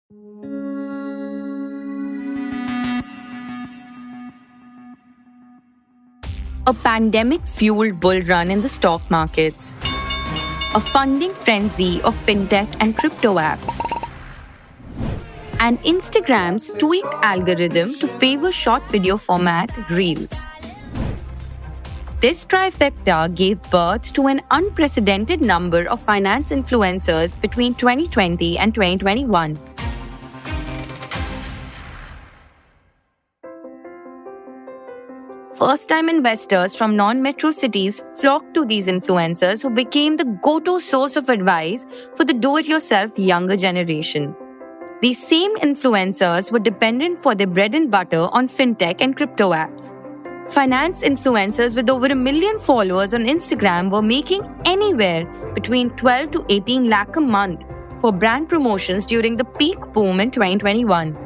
A pandemic-fueled bull run in the stock markets. A funding frenzy of fintech and crypto apps. And Instagram's tweaked algorithm to favor short video format Reels. This trifecta gave birth to an unprecedented number of finance influencers between 2020 and 2021. First-time investors from non-metro cities flocked to these influencers who became the go-to source of advice for the do-it-yourself younger generation. These same influencers were dependent for their bread and butter on fintech and crypto apps. Finance influencers with over 1 million followers on Instagram were making anywhere between 12 to 18 lakh a month for brand promotions during the peak boom in 2021.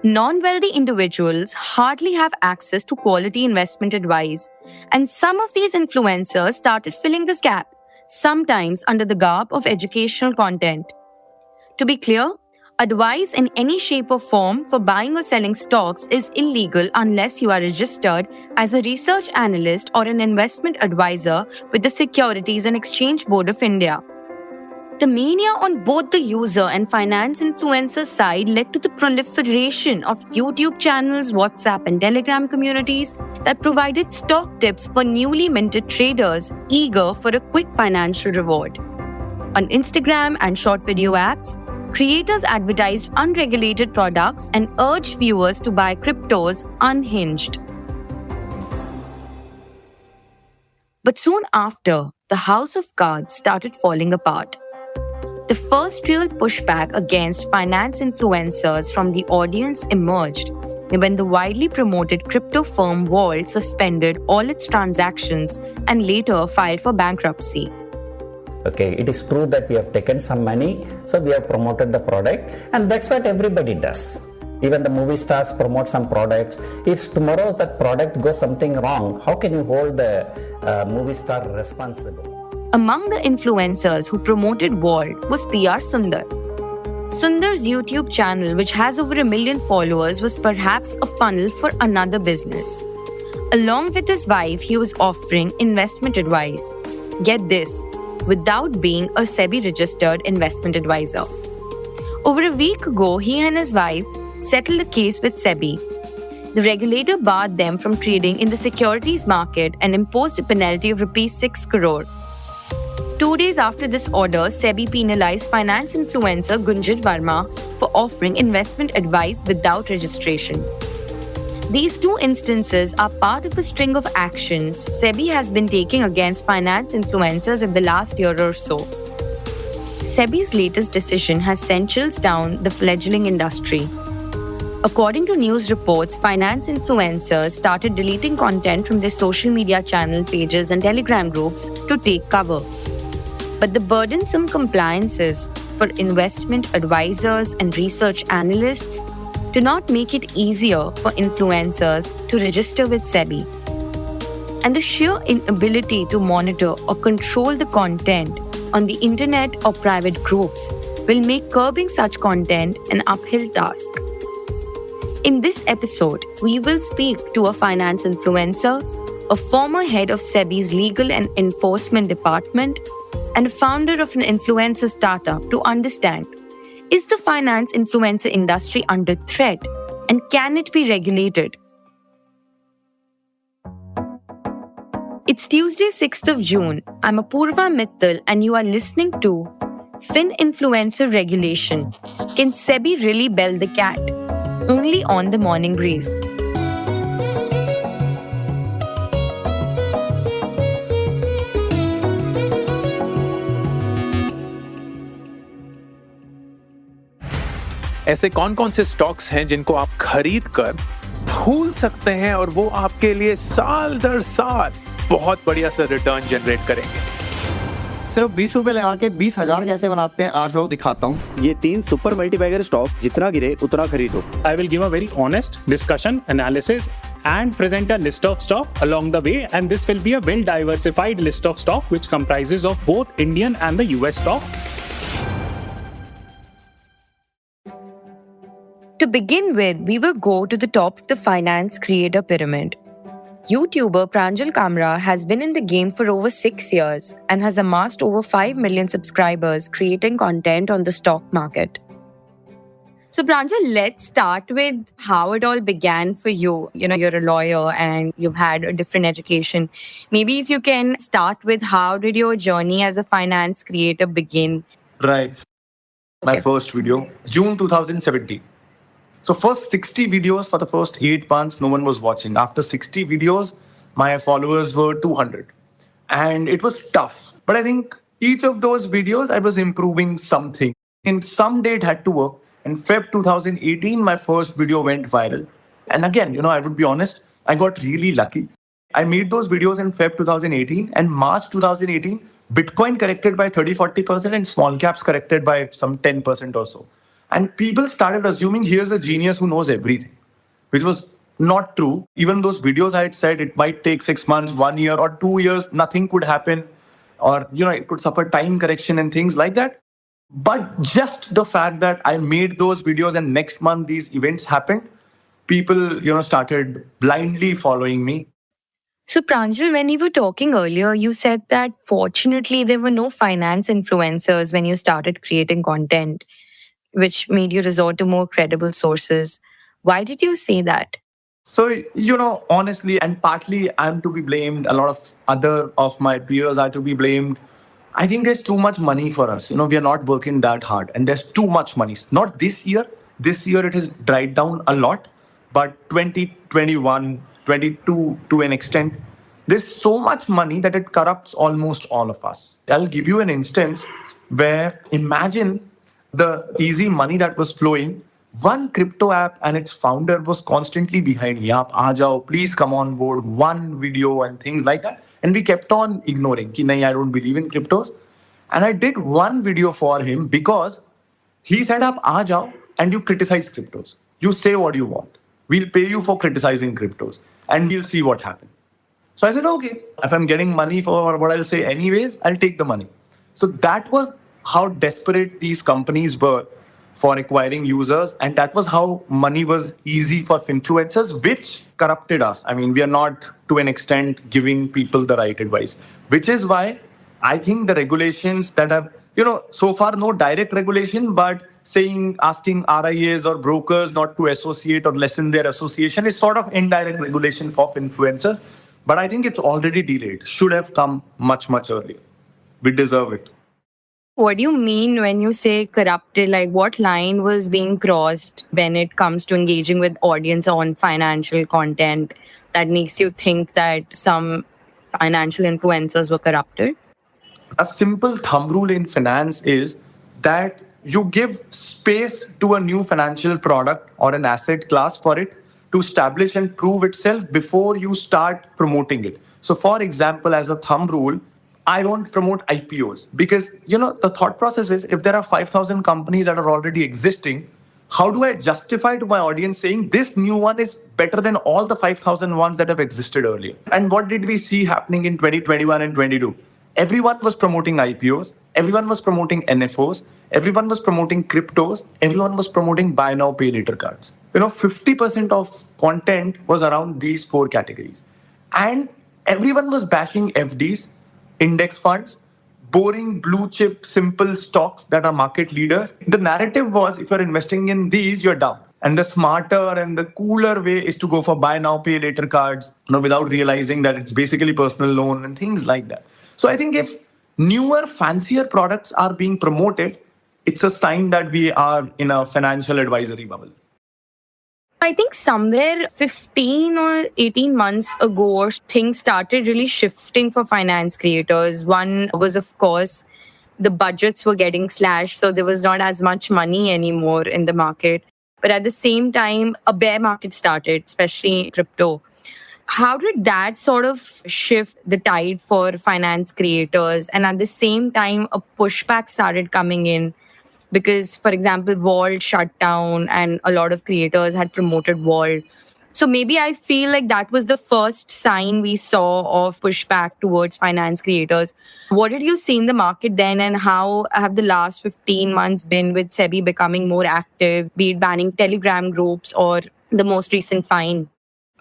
Non-wealthy individuals hardly have access to quality investment advice, and some of these influencers started filling this gap, sometimes under the garb of educational content. To be clear, advice in any shape or form for buying or selling stocks is illegal unless you are registered as a research analyst or an investment advisor with the Securities and Exchange Board of India. The mania on both the user and finance influencer side led to the proliferation of YouTube channels, WhatsApp and Telegram communities that provided stock tips for newly minted traders eager for a quick financial reward. On Instagram and short video apps, creators advertised unregulated products and urged viewers to buy cryptos unhinged. But soon after, the house of cards started falling apart. The first real pushback against finance influencers from the audience emerged when the widely promoted crypto firm Vault suspended all its transactions and later filed for bankruptcy. Okay, it is true that we have taken some money, so we have promoted the product, and that's what everybody does. Even the movie stars promote some products. If tomorrow that product goes something wrong, how can you hold the movie star responsible? Among the influencers who promoted Vault was PR Sundar. Sundar's YouTube channel, which has over 1 million followers, was perhaps a funnel for another business. Along with his wife, he was offering investment advice. Get this, without being a SEBI-registered investment advisor. Over a week ago, he and his wife settled a case with SEBI. The regulator barred them from trading in the securities market and imposed a penalty of ₹6 crore. 2 days after this order, SEBI penalised finance influencer Gunjan Verma for offering investment advice without registration. These two instances are part of a string of actions SEBI has been taking against finance influencers in the last year or so. SEBI's latest decision has sent chills down the fledgling industry. According to news reports, finance influencers started deleting content from their social media channel pages and Telegram groups to take cover. But the burdensome compliances for investment advisors and research analysts do not make it easier for influencers to register with SEBI. And the sheer inability to monitor or control the content on the internet or private groups will make curbing such content an uphill task. In this episode, we will speak to a finance influencer, a former head of SEBI's Legal and Enforcement Department, and a founder of an influencer startup to understand, is the finance influencer industry under threat and can it be regulated? It's Tuesday, 6th of June. I'm Apurva Mittal and you are listening to Finfluencer Regulation. Can SEBI really bell the cat? Only on The Morning Brief. ऐसे कौन कौन से stocks हैं जिनको आप खरीद कर भूल सकते हैं और वो आपके लिए साल दर साल बहुत बढ़िया सा रिटर्न जनरेट करेंगे? सिर्फ 20 रुपए लगा के 20,000 कैसे बनाते हैं आज मैं दिखाता हूँ। ये 3 सुपर मल्टीबैगर स्टॉक जितना गिरे उतना खरीदो। I will give a very honest discussion, analysis and present a list of stock along the way, and this will be a well diversified list of stock which comprises of both Indian and the US stock. To begin with, we will go to the top of the finance creator pyramid. YouTuber Pranjal Kamra has been in the game for over 6 years and has amassed over 5 million subscribers creating content on the stock market. So Pranjal, let's start with how it all began for you. You're a lawyer and you've had a different education. Maybe if you can start with how did your journey as a finance creator begin? Right. My Okay. first video, June 2017. So first 60 videos for the first 8 months, no one was watching. After 60 videos, my followers were 200. And it was tough. But I think each of those videos, I was improving something. And someday it had to work. In Feb 2018, my first video went viral. And again, I would be honest, I got really lucky. I made those videos in Feb 2018 and March 2018, Bitcoin corrected by 30-40% and small caps corrected by some 10% or so. And people started assuming here's a genius who knows everything, which was not true. Even those videos I had said it might take 6 months, 1 year or 2 years, nothing could happen. Or, it could suffer time correction and things like that. But just the fact that I made those videos and next month these events happened, people, started blindly following me. So Pranjal, when you were talking earlier, you said that fortunately there were no finance influencers when you started creating content, which made you resort to more credible sources. Why did you say that? So, honestly, and partly I'm to be blamed. A lot of other of my peers are to be blamed. I think there's too much money for us. We are not working that hard and there's too much money. Not this year. This year it has dried down a lot. But 2021, 22 to an extent, there's so much money that it corrupts almost all of us. I'll give you an instance where imagine the easy money that was flowing. One crypto app and its founder was constantly behind me. Aap aa jao, please come on board, one video and things like that. And we kept on ignoring. Ki nahi, I don't believe in cryptos. And I did one video for him because he said, aap aa jao and you criticize cryptos. You say what you want. We'll pay you for criticizing cryptos and we'll see what happens. So I said, okay, if I'm getting money for what I'll say anyways, I'll take the money. So that was how desperate these companies were for acquiring users. And that was how money was easy for influencers, which corrupted us. I mean, we are not to an extent giving people the right advice, which is why I think the regulations that have, so far no direct regulation, but asking RIAs or brokers not to associate or lessen their association is sort of indirect regulation for influencers. But I think it's already delayed. Should have come much, much earlier. We deserve it. What do you mean when you say corrupted? Like what line was being crossed when it comes to engaging with audience on financial content that makes you think that some financial influencers were corrupted? A simple thumb rule in finance is that you give space to a new financial product or an asset class for it to establish and prove itself before you start promoting it. So for example, as a thumb rule, I don't promote IPOs because, the thought process is if there are 5,000 companies that are already existing, how do I justify to my audience saying this new one is better than all the 5,000 ones that have existed earlier? And what did we see happening in 2021 and 22? Everyone was promoting IPOs. Everyone was promoting NFOs. Everyone was promoting cryptos. Everyone was promoting buy now, pay later cards. 50% of content was around these 4 categories. And everyone was bashing FDs, index funds, boring blue chip, simple stocks that are market leaders. The narrative was if you're investing in these, you're dumb. And the smarter and the cooler way is to go for buy now, pay later cards, without realizing that it's basically personal loan and things like that. So I think if newer, fancier products are being promoted, it's a sign that we are in a financial advisory bubble. I think somewhere 15 or 18 months ago, things started really shifting for finance creators. One was, of course, the budgets were getting slashed, so there was not as much money anymore in the market. But at the same time, a bear market started, especially crypto. How did that sort of shift the tide for finance creators? And at the same time, a pushback started coming in because, for example, Vault shut down and a lot of creators had promoted Vault. So maybe I feel like that was the first sign we saw of pushback towards finance creators. What did you see in the market then, and how have the last 15 months been with SEBI becoming more active, be it banning Telegram groups or the most recent fine?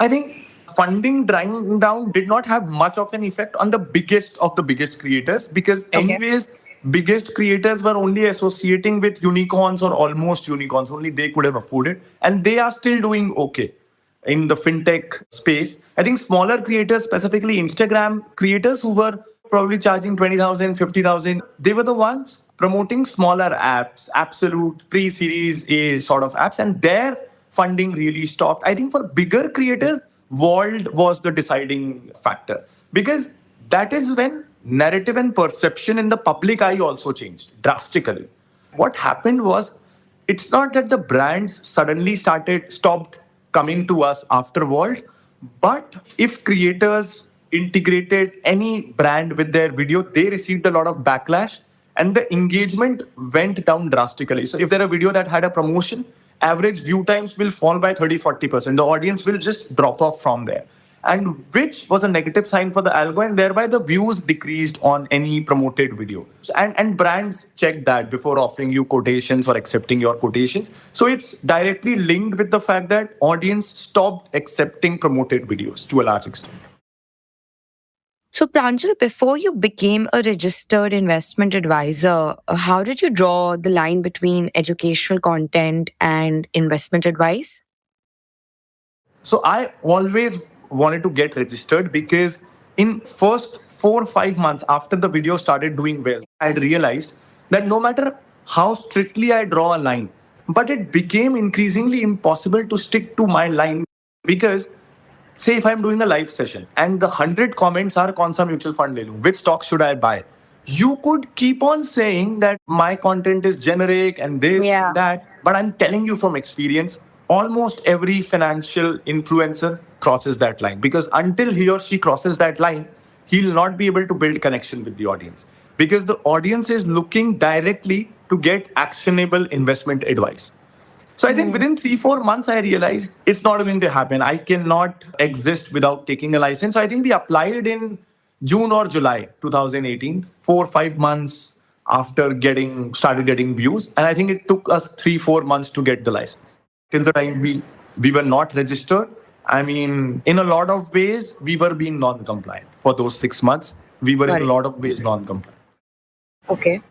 I think funding drying down did not have much of an effect on the biggest of the biggest creators, because anyways, biggest creators were only associating with unicorns or almost unicorns. Only they could have afforded, and they are still doing okay in the fintech space. I think smaller creators, specifically Instagram creators who were probably charging 20,000, 50,000, they were the ones promoting smaller apps, absolute pre-series A sort of apps, and their funding really stopped. I think for bigger creators, World was the deciding factor, because that is when narrative and perception in the public eye also changed drastically. What happened was, it's not that the brands suddenly stopped coming to us after World, but if creators integrated any brand with their video, they received a lot of backlash and the engagement went down drastically. So if there a video that had a promotion, average view times will fall by 30-40%. The audience will just drop off from there, and which was a negative sign for the algo, and thereby the views decreased on any promoted video. And brands check that before offering you quotations or accepting your quotations. So it's directly linked with the fact that audience stopped accepting promoted videos to a large extent. So, Pranjal, before you became a registered investment advisor, how did you draw the line between educational content and investment advice? So I always wanted to get registered, because in first 4 or 5 months after the video started doing well, I had realized that no matter how strictly I draw a line, but it became increasingly impossible to stick to my line, because say if I'm doing a live session and the 100 comments are kaun sa mutual fund le loon, which stock should I buy? You could keep on saying that my content is generic and this and that, but I'm telling you from experience, almost every financial influencer crosses that line, because until he or she crosses that line, he'll not be able to build connection with the audience, because the audience is looking directly to get actionable investment advice. So I think within 3-4 months, I realized it's not going to happen. I cannot exist without taking a license. So I think we applied in June or July 2018, 4-5 months after started getting views. And I think it took us 3-4 months to get the license. Till the time we were not registered, I mean, in a lot of ways, we were being non-compliant. For those 6 months, we were in a lot of ways non-compliant. Okay.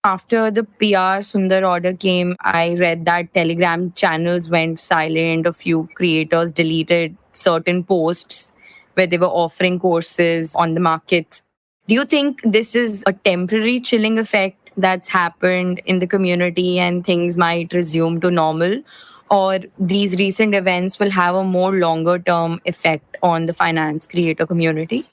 After the PR Sundar order came, I read that Telegram channels went silent. A few creators deleted certain posts where they were offering courses on the markets. Do you think this is a temporary chilling effect that's happened in the community and things might resume to normal? Or these recent events will have a more longer term effect on the finance creator community?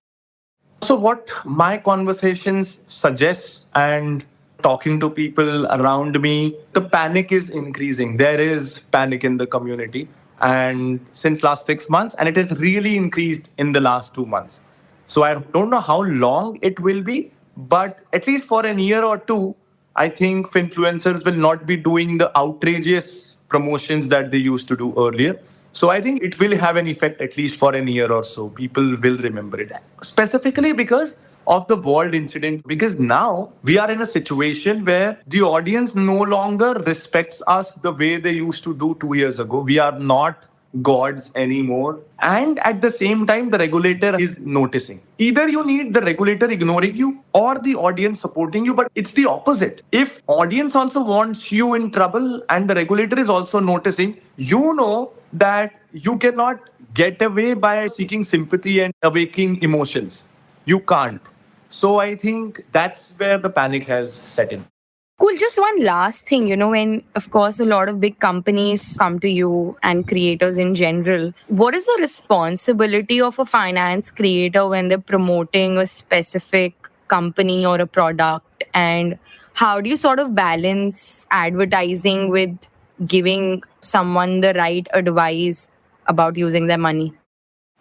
So what my conversations suggest, and talking to people around me, the panic is increasing. There is panic in the community, and since last 6 months, and it has really increased in the last 2 months. So I don't know how long it will be, but at least for a year or two, I think Finfluencers will not be doing the outrageous promotions that they used to do earlier. So I think it will have an effect at least for a year or so. People will remember it. Specifically because of the World incident, because now we are in a situation where the audience no longer respects us the way they used to do 2 years ago. We are not gods anymore. And at the same time, the regulator is noticing. Either you need the regulator ignoring you or the audience supporting you, but it's the opposite. If audience also wants you in trouble and the regulator is also noticing, you know that you cannot get away by seeking sympathy and awakening emotions. You can't. So I think that's where the panic has set in. Cool. Just one last thing, when, of course, a lot of big companies come to you and creators in general, what is the responsibility of a finance creator when they're promoting a specific company or a product? And how do you sort of balance advertising with giving someone the right advice about using their money?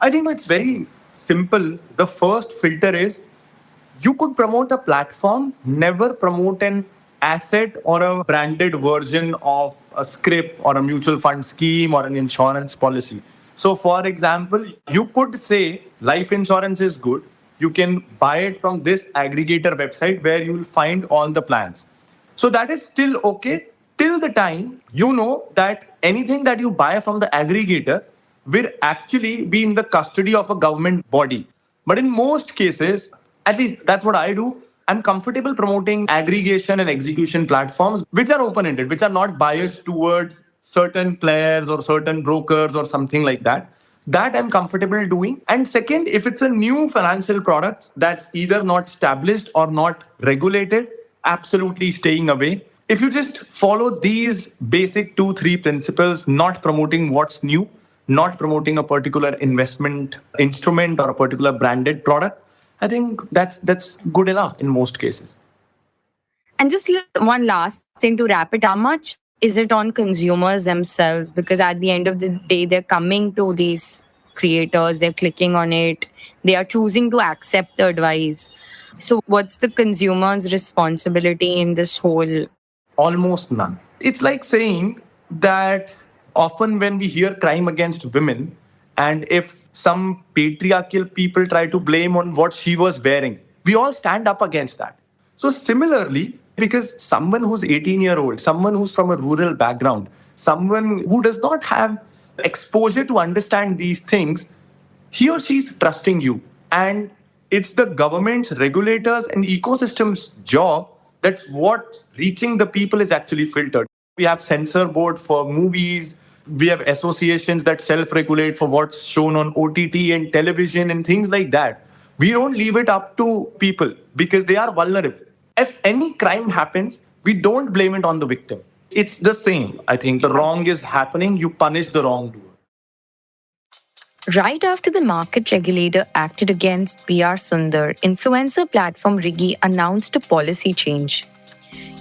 I think it's very simple. The first filter is, you could promote a platform, never promote an asset or a branded version of a script or a mutual fund scheme or an insurance policy. So, for example, you could say life insurance is good. You can buy it from this aggregator website where you will find all the plans. So, that is still okay till the time you know that anything that you buy from the aggregator will actually be in the custody of a government body. But in most cases, at least that's what I do, I'm comfortable promoting aggregation and execution platforms which are open ended, which are not biased towards certain players or certain brokers or something like that. That I'm comfortable doing. And second, if it's a new financial product that's either not established or not regulated, absolutely staying away. If you just follow these basic 2, 3 principles, not promoting what's new, not promoting a particular investment instrument or a particular branded product, I think that's good enough in most cases. And just one last thing to wrap it, how much is it on consumers themselves? Because at the end of the day, they're coming to these creators, they're clicking on it, they are choosing to accept the advice. So what's the consumer's responsibility in this whole? Almost none. It's like saying that often when we hear crime against women, and if some patriarchal people try to blame on what she was wearing, we all stand up against that. So similarly, because someone who's 18-year-old, someone who's from a rural background, someone who does not have exposure to understand these things, he or she's trusting you. And it's the government's, regulators, and ecosystems' job that's what reaching the people is actually filtered. We have censor board for movies. We have associations that self-regulate for what's shown on OTT and television and things like that. We don't leave it up to people because they are vulnerable. If any crime happens, we don't blame it on the victim. It's the same. I think the wrong is happening, you punish the wrongdoer. Right after the market regulator acted against PR Sundar, influencer platform Riggy announced a policy change.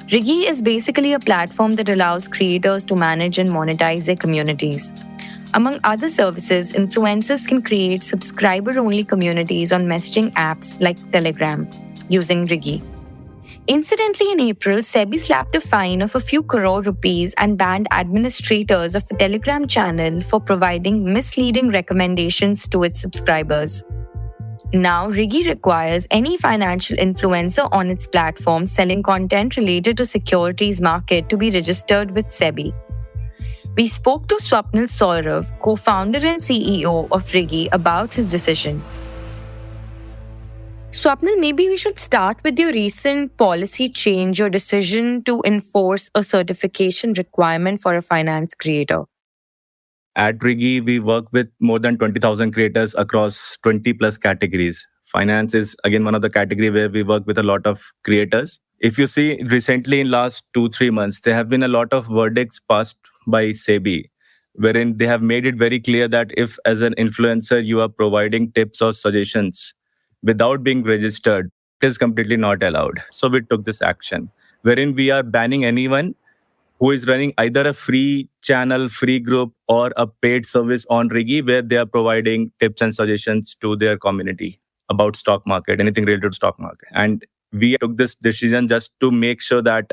Riggy is basically a platform that allows creators to manage and monetize their communities. Among other services, influencers can create subscriber-only communities on messaging apps like Telegram using Riggy. Incidentally, in April, SEBI slapped a fine of a few crore rupees and banned administrators of a Telegram channel for providing misleading recommendations to its subscribers. Now, Riggy requires any financial influencer on its platform selling content related to securities market to be registered with SEBI. We spoke to Swapnil Saurav, co-founder and CEO of Riggy, about his decision. Swapnil, maybe we should start with your recent policy change, your decision to enforce a certification requirement for a finance creator. At Riggy, we work with more than 20,000 creators across 20 plus categories. Finance is again one of the category where we work with a lot of creators. If you see recently in last 2-3 months, there have been a lot of verdicts passed by SEBI, wherein they have made it very clear that if as an influencer you are providing tips or suggestions without being registered, it is completely not allowed. So we took this action, wherein we are banning anyone who is running either a free channel, free group, or a paid service on Riggy where they are providing tips and suggestions to their community about stock market, anything related to stock market. And we took this decision just to make sure that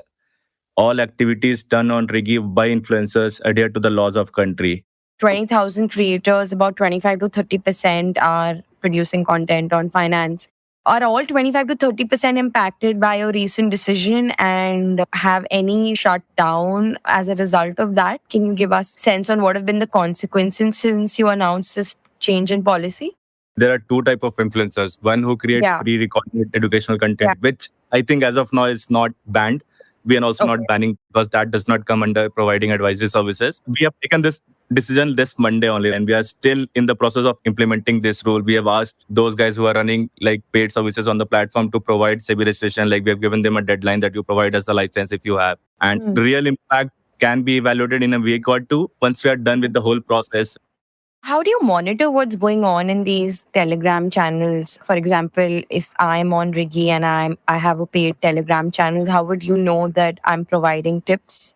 all activities done on Riggy by influencers adhere to the laws of country. 20,000 creators, about 25 to 30% are producing content on finance. Are all 25 to 30% impacted by your recent decision and have any shut down as a result of that? Can you give us a sense on what have been the consequences since you announced this change in policy? There are two types of influencers. One who create pre-recorded educational content, which I think as of now is not banned. We are also not banning because that does not come under providing advisory services. We have taken this decision this Monday only, and we are still in the process of implementing this rule. We have asked those guys who are running like paid services on the platform to provide SEBI registration. Like we have given them a deadline that you provide us the license if you have. And the real impact can be evaluated in a week or two once we are done with the whole process. How do you monitor what's going on in these Telegram channels? For example, if I'm on Riggy and I have a paid Telegram channel, how would you know that I'm providing tips?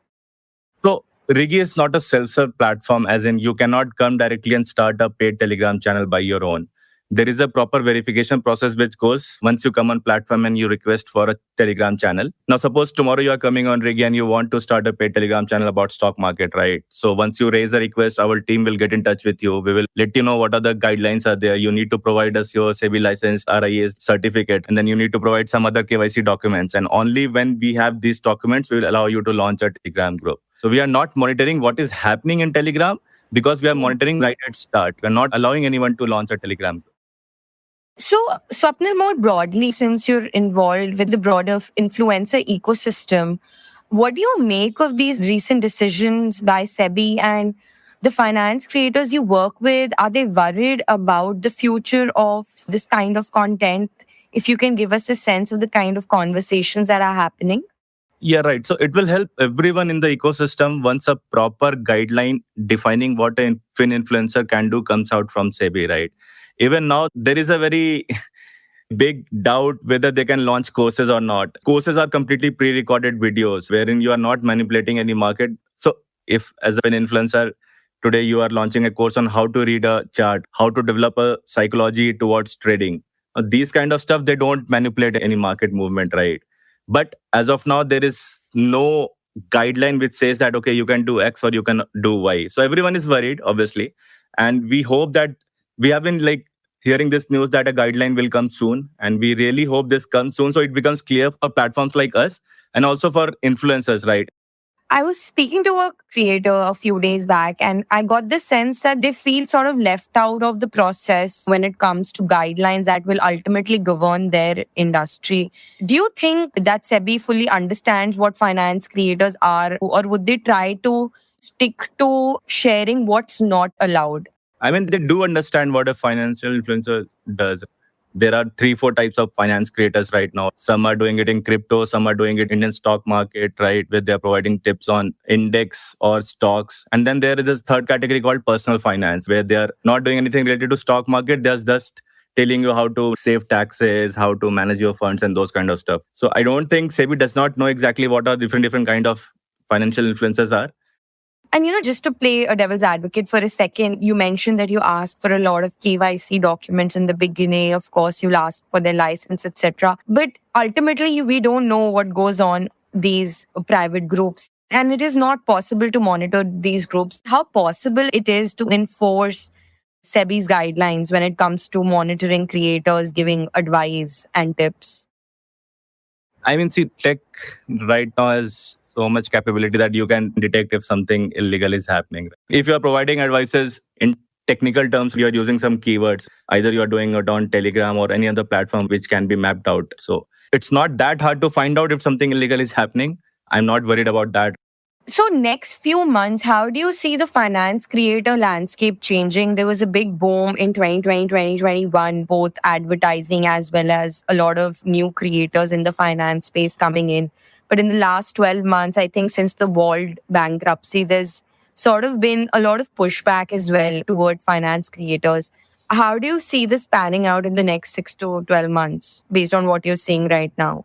So Riggy is not a self-serve platform, as in you cannot come directly and start a paid Telegram channel by your own. there is a proper verification process which goes once you come on platform and you request for a Telegram channel. Now, suppose tomorrow you are coming on Rigi and you want to start a paid Telegram channel about stock market, right? So once you raise a request, our team will get in touch with you. We will let you know what are the guidelines are there. You need to provide us your SEBI license, RIA certificate, and then you need to provide some other KYC documents. And only when we have these documents, we will allow you to launch a Telegram group. So we are not monitoring what is happening in Telegram because we are monitoring right at start. We are not allowing anyone to launch a Telegram group. So, Swapnil, more broadly, since you're involved with the broader influencer ecosystem, what do you make of these recent decisions by SEBI and the finance creators you work with? Are they worried about the future of this kind of content? If you can give us a sense of the kind of conversations that are happening. Yeah, right. So it will help everyone in the ecosystem once a proper guideline defining what a influencer can do comes out from SEBI, right? Even now, there is a very big doubt whether they can launch courses or not. Courses are completely pre-recorded videos wherein you are not manipulating any market. So if as an influencer, today you are launching a course on how to read a chart, how to develop a psychology towards trading, these kind of stuff, they don't manipulate any market movement, right? But as of now, there is no guideline which says that, okay, you can do X or you can do Y. So everyone is worried, obviously. And we hope that we have been hearing this news that a guideline will come soon. And we really hope this comes soon so it becomes clear for platforms like us and also for influencers, right? I was speaking to a creator a few days back, and I got the sense that they feel sort of left out of the process when it comes to guidelines that will ultimately govern their industry. Do you think that SEBI fully understands what finance creators are, or would they try to stick to sharing what's not allowed? I mean, they do understand what a financial influencer does. There are 3-4 types of finance creators right now. Some are doing it in crypto, some are doing it in the stock market, right? Where they're providing tips on index or stocks. And then there is a third category called personal finance, where they are not doing anything related to stock market. They're just telling you how to save taxes, how to manage your funds and those kind of stuff. So I don't think SEBI does not know exactly what are different kind of financial influencers are. And, just to play a devil's advocate for a second, you mentioned that you asked for a lot of KYC documents in the beginning. Of course, you'll ask for their license, etc. But ultimately, we don't know what goes on these private groups. And it is not possible to monitor these groups. How possible it is to enforce SEBI's guidelines when it comes to monitoring creators, giving advice and tips? I mean, see, tech right now has so much capability that you can detect if something illegal is happening. If you are providing advices in technical terms, you are using some keywords. Either you are doing it on Telegram or any other platform which can be mapped out. So it's not that hard to find out if something illegal is happening. I'm not worried about that. So next few months, how do you see the finance creator landscape changing? There was a big boom in 2020, 2021, both advertising as well as a lot of new creators in the finance space coming in. But in the last 12 months, I think since the Walled bankruptcy, there's sort of been a lot of pushback as well toward finance creators. How do you see this panning out in the next 6 to 12 months based on what you're seeing right now?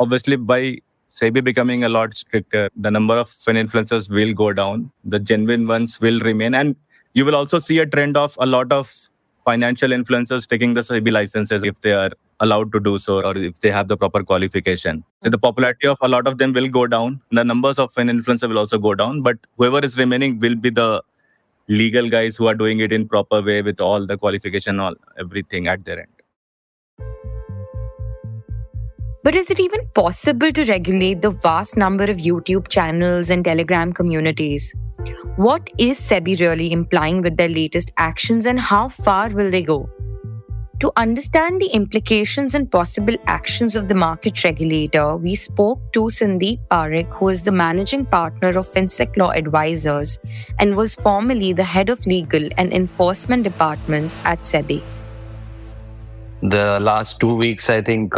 Obviously, by SEBI becoming a lot stricter, the number of influencers will go down. The genuine ones will remain. And you will also see a trend of a lot of financial influencers taking the SEBI licenses if they are allowed to do so or if they have the proper qualification. So the popularity of a lot of them will go down. The numbers of influencers will also go down. But whoever is remaining will be the legal guys who are doing it in proper way with all the qualification, all everything at their end. But is it even possible to regulate the vast number of YouTube channels and Telegram communities? What is SEBI really implying with their latest actions, and how far will they go? To understand the implications and possible actions of the market regulator, we spoke to Sandeep Parekh, who is the managing partner of FinSec Law Advisors and was formerly the head of legal and enforcement departments at SEBI. The last 2 weeks, I think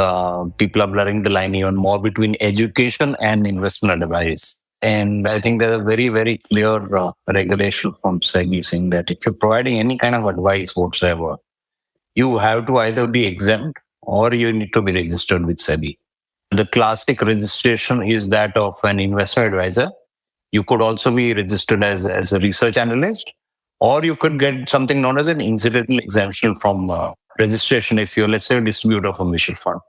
people are blurring the line even more between education and investment advice. And I think there's a very, very clear regulation from SEBI saying that if you're providing any kind of advice whatsoever, you have to either be exempt or you need to be registered with SEBI. The classic registration is that of an investment advisor. You could also be registered as a research analyst, or you could get something known as an incidental exemption from registration if you're, let's say, a distributor of a mutual fund.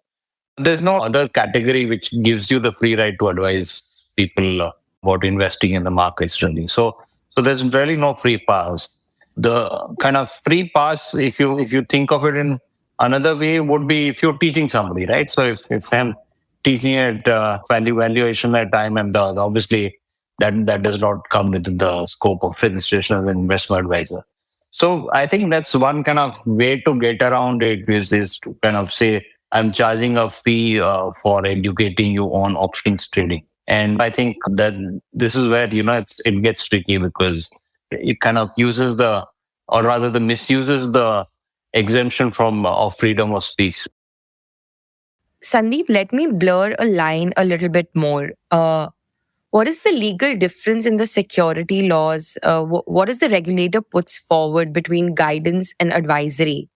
There's no other category which gives you the free right to advise people about investing in the markets really. So there's really no free pass. The kind of free pass, if you think of it in another way, would be if you're teaching somebody, right? So if I'm teaching at valuation at time, and obviously that does not come within the scope of registration as an investment advisor. So I think that's one kind of way to get around it is to kind of say, I'm charging a fee for educating you on options trading. And I think that this is where, it gets tricky because it kind of uses the misuses the exemption from of freedom of speech. Sandeep, let me blur a line a little bit more. What is the legal difference in the security laws? What is the regulator puts forward between guidance and advisory?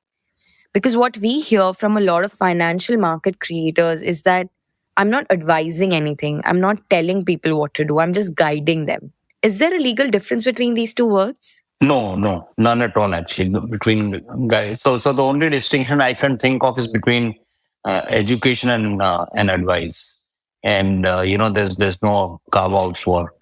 Because what we hear from a lot of financial market creators is that I'm not advising anything. I'm not telling people what to do. I'm just guiding them. Is there a legal difference between these two words? No, none at all actually between guys. So the only distinction I can think of is between education and advice. And, there's no carve outs for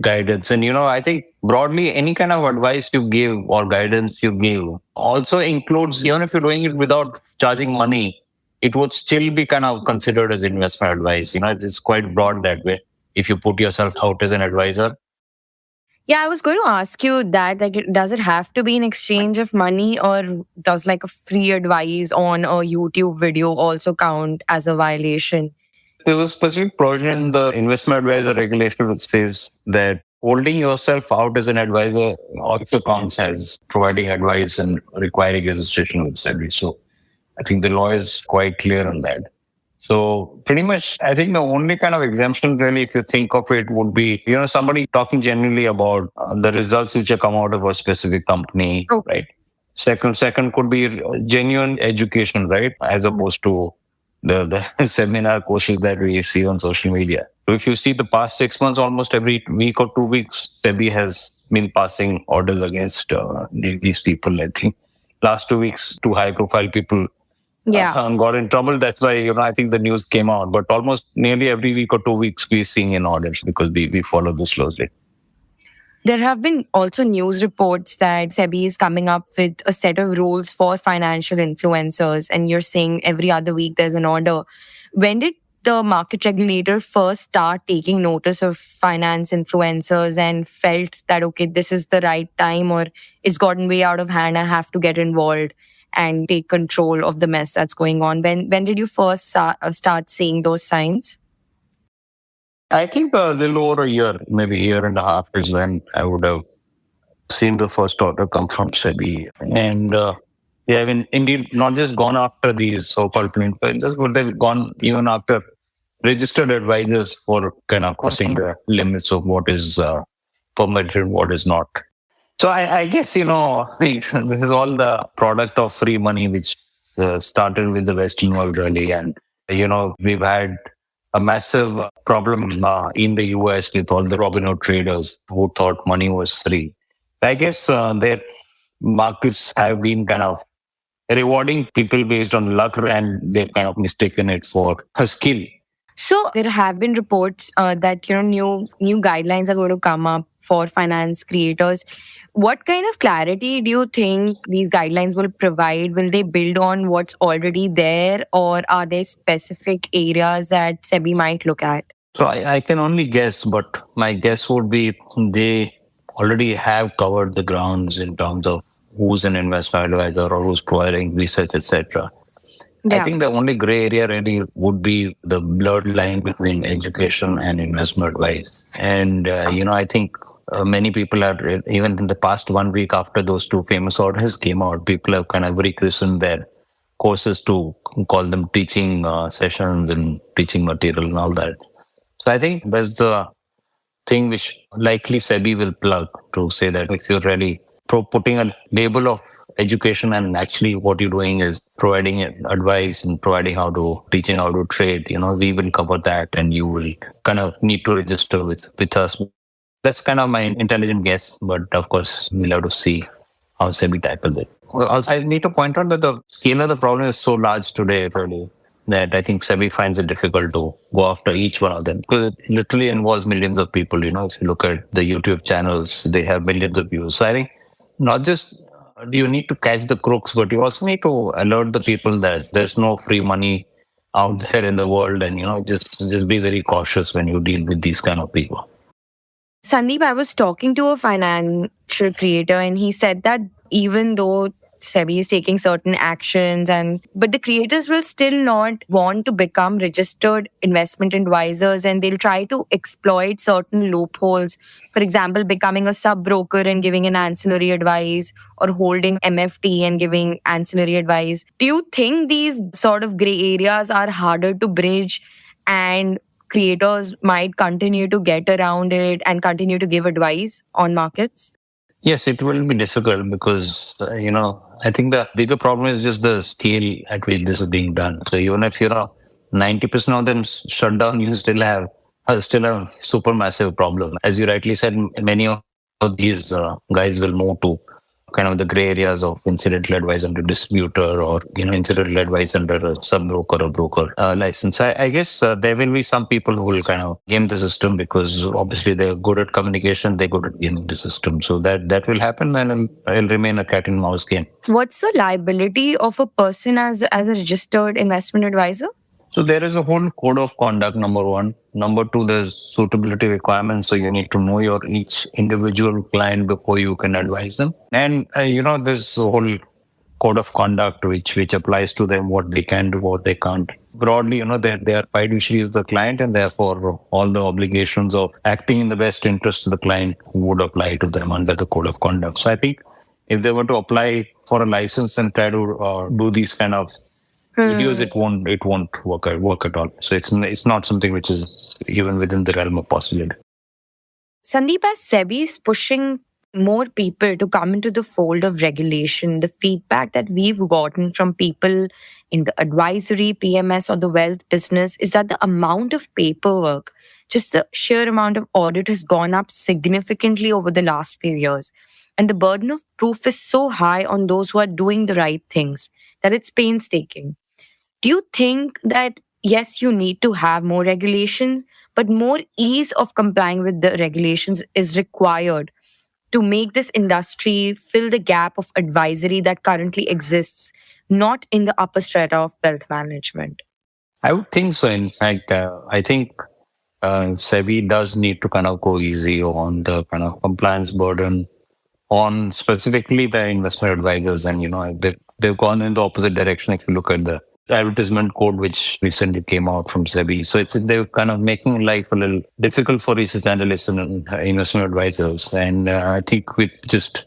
guidance. And, I think broadly, any kind of advice you give or guidance you give also includes, even if you're doing it without charging money, it would still be kind of considered as investment advice. It's quite broad that way. If you put yourself out as an advisor. Yeah, I was going to ask you that, does it have to be in exchange of money, or does like a free advice on a YouTube video also count as a violation? There's a specific provision in the investment advisor regulation which says that holding yourself out as an advisor also counts as providing advice and requiring registration with SEBI. So I think the law is quite clear on that. So pretty much, I think the only kind of exemption really, if you think of it, would be, somebody talking generally about the results which have come out of a specific company, right? Second could be genuine education, right? As opposed to the seminar courses that we see on social media. So if you see the past 6 months, almost every week or 2 weeks, SEBI has been passing orders against these people. I think last 2 weeks, 2 high-profile people got in trouble. That's why, I think the news came out. But almost nearly every week or 2 weeks, we're seeing in orders because we follow this closely. There have been also news reports that SEBI is coming up with a set of rules for financial influencers, and you're saying every other week there's an order. When did the market regulator first start taking notice of finance influencers and felt that, okay, this is the right time, or it's gotten way out of hand, I have to get involved and take control of the mess that's going on? When did you first start seeing those signs? I think a little over a year, maybe a year and a half is when I would have seen the first order come from SEBI. And indeed not just gone after these so-called influencers, but they've gone even after registered advisors for kind of crossing the limits of what is permitted and what is not. So I guess, this is all the product of free money, which started with the Western world really. And, we've had a massive problem in the US with all the Robinhood traders who thought money was free. I guess their markets have been kind of rewarding people based on luck, and they've kind of mistaken it for a skill. So there have been reports that new guidelines are going to come up for finance creators. What kind of clarity do you think these guidelines will provide? Will they build on what's already there, or are there specific areas that SEBI might look at? So I can only guess, but my guess would be they already have covered the grounds in terms of who's an investment advisor or who's providing research, etc. I think the only gray area really would be the blurred line between education and investment advice. And, I think many people have, even in the past 1 week after those two famous orders came out, people have kind of rechristened their courses to call them teaching sessions and teaching material and all that. So I think that's the thing which likely SEBI will plug to say that if you're really putting a label of education and actually what you're doing is providing advice and teaching how to trade, we will cover that and you will kind of need to register with us. That's kind of my intelligent guess, but of course we'll have to see how SEBI tackles it. Well, also, I need to point out that the scale of the problem is so large today, really, that I think SEBI finds it difficult to go after each one of them because it literally involves millions of people. If you look at the YouTube channels, they have millions of views. So I think not just do you need to catch the crooks, but you also need to alert the people that there's no free money out there in the world, and just be very cautious when you deal with these kind of people. Sandeep, I was talking to a financial creator and he said that even though SEBI is taking certain actions but the creators will still not want to become registered investment advisors, and they'll try to exploit certain loopholes. For example, becoming a sub-broker and giving an ancillary advice, or holding MFT and giving ancillary advice. Do you think these sort of gray areas are harder to bridge and creators might continue to get around it and continue to give advice on markets? Yes, it will be difficult because, I think the bigger problem is just the scale at which this is being done. So even if 90% of them shut down, you still have a super massive problem. As you rightly said, many of these guys will move to kind of the gray areas of incidental advice under distributor, or incidental advice under a sub-broker or broker license. I guess there will be some people who will kind of game the system because obviously they're good at communication, they're good at gaming the system. So that will happen, and it'll remain a cat and mouse game. What's the liability of a person as a registered investment advisor? So there is a whole code of conduct, number one. Number two, there's suitability requirements. So you need to know your each individual client before you can advise them. And, there's a whole code of conduct which applies to them, what they can do, what they can't. Broadly, they are fiduciaries of the client, and therefore all the obligations of acting in the best interest of the client would apply to them under the code of conduct. So I think if they were to apply for a license and try to do these kind of videos, it won't work at all. So it's not something which is even within the realm of possibility. Sandeep, as SEBI is pushing more people to come into the fold of regulation, the feedback that we've gotten from people in the advisory, PMS, or the wealth business is that the amount of paperwork, just the sheer amount of audit, has gone up significantly over the last few years. And the burden of proof is so high on those who are doing the right things that it's painstaking. Do you think that, yes, you need to have more regulations, but more ease of complying with the regulations is required to make this industry fill the gap of advisory that currently exists, not in the upper strata of wealth management? I would think so. In fact, I think SEBI does need to kind of go easy on the kind of compliance burden on specifically the investment advisors. And, they've gone in the opposite direction if you look at the advertisement code which recently came out from SEBI. So they're kind of making life a little difficult for research analysts and investment advisors. And I think with just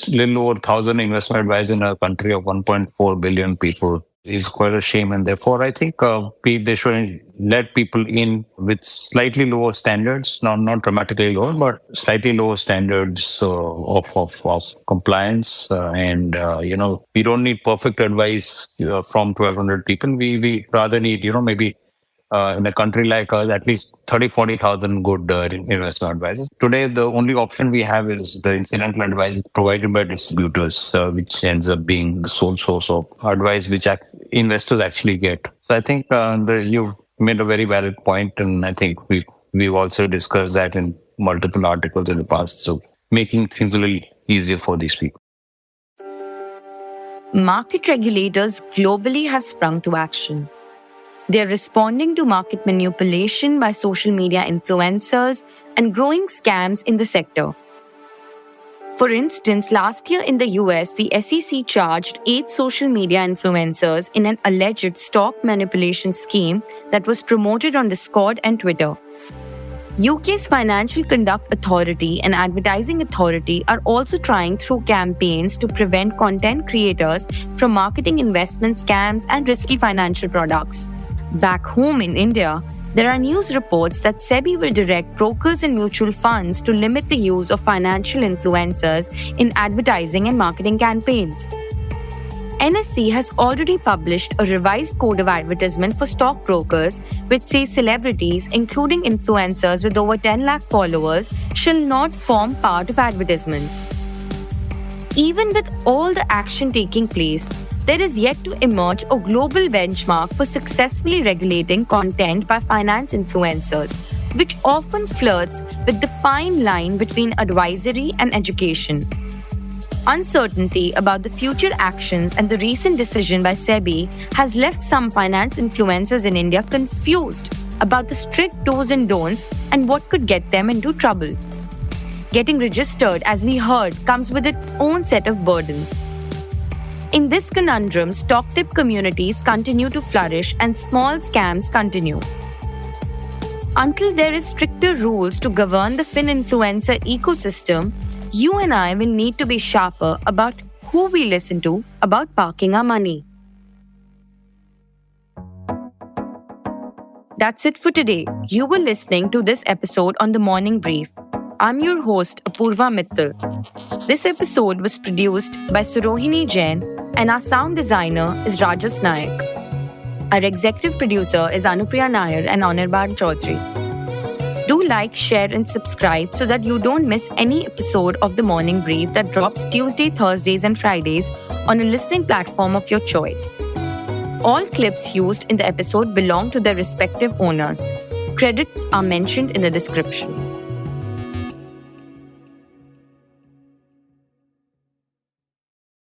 little over 1,000 investment advisors in a country of 1.4 billion people is quite a shame. And therefore, I think they should let people in with slightly lower standards, not dramatically lower, but slightly lower standards of compliance. We don't need perfect advice from 1,200 people. We rather need, maybe in a country like us, at least 30,000-40,000 good investment advisors. Today, the only option we have is the incidental advice provided by distributors, which ends up being the sole source of advice which investors actually get. So I think you've made a very valid point, and I think we've also discussed that in multiple articles in the past. So making things a little easier for these people. Market regulators globally have sprung to action. They're responding to market manipulation by social media influencers and growing scams in the sector. For instance, last year in the US, the SEC charged 8 social media influencers in an alleged stock manipulation scheme that was promoted on Discord and Twitter. UK's Financial Conduct Authority and Advertising Authority are also trying through campaigns to prevent content creators from marketing investment scams and risky financial products. Back home in India, there are news reports that SEBI will direct brokers and mutual funds to limit the use of financial influencers in advertising and marketing campaigns. NSE has already published a revised code of advertisement for stockbrokers, which says celebrities, including influencers with over 10 lakh followers, shall not form part of advertisements. Even with all the action taking place, there is yet to emerge a global benchmark for successfully regulating content by finance influencers, which often flirts with the fine line between advisory and education. Uncertainty about the future actions and the recent decision by SEBI has left some finance influencers in India confused about the strict do's and don'ts and what could get them into trouble. Getting registered, as we heard, comes with its own set of burdens. In this conundrum, stock tip communities continue to flourish and small scams continue. Until there is stricter rules to govern the Finfluencer ecosystem, you and I will need to be sharper about who we listen to about parking our money. That's it for today. You were listening to this episode on The Morning Brief. I'm your host, Apurva Mittal. This episode was produced by Surohini Jain and our sound designer is Rajas Nayak. Our executive producer is Anupriya Nair and Anirban Chaudhary. Do like, share and subscribe so that you don't miss any episode of The Morning Brief that drops Tuesday, Thursdays and Fridays on a listening platform of your choice. All clips used in the episode belong to their respective owners. Credits are mentioned in the description.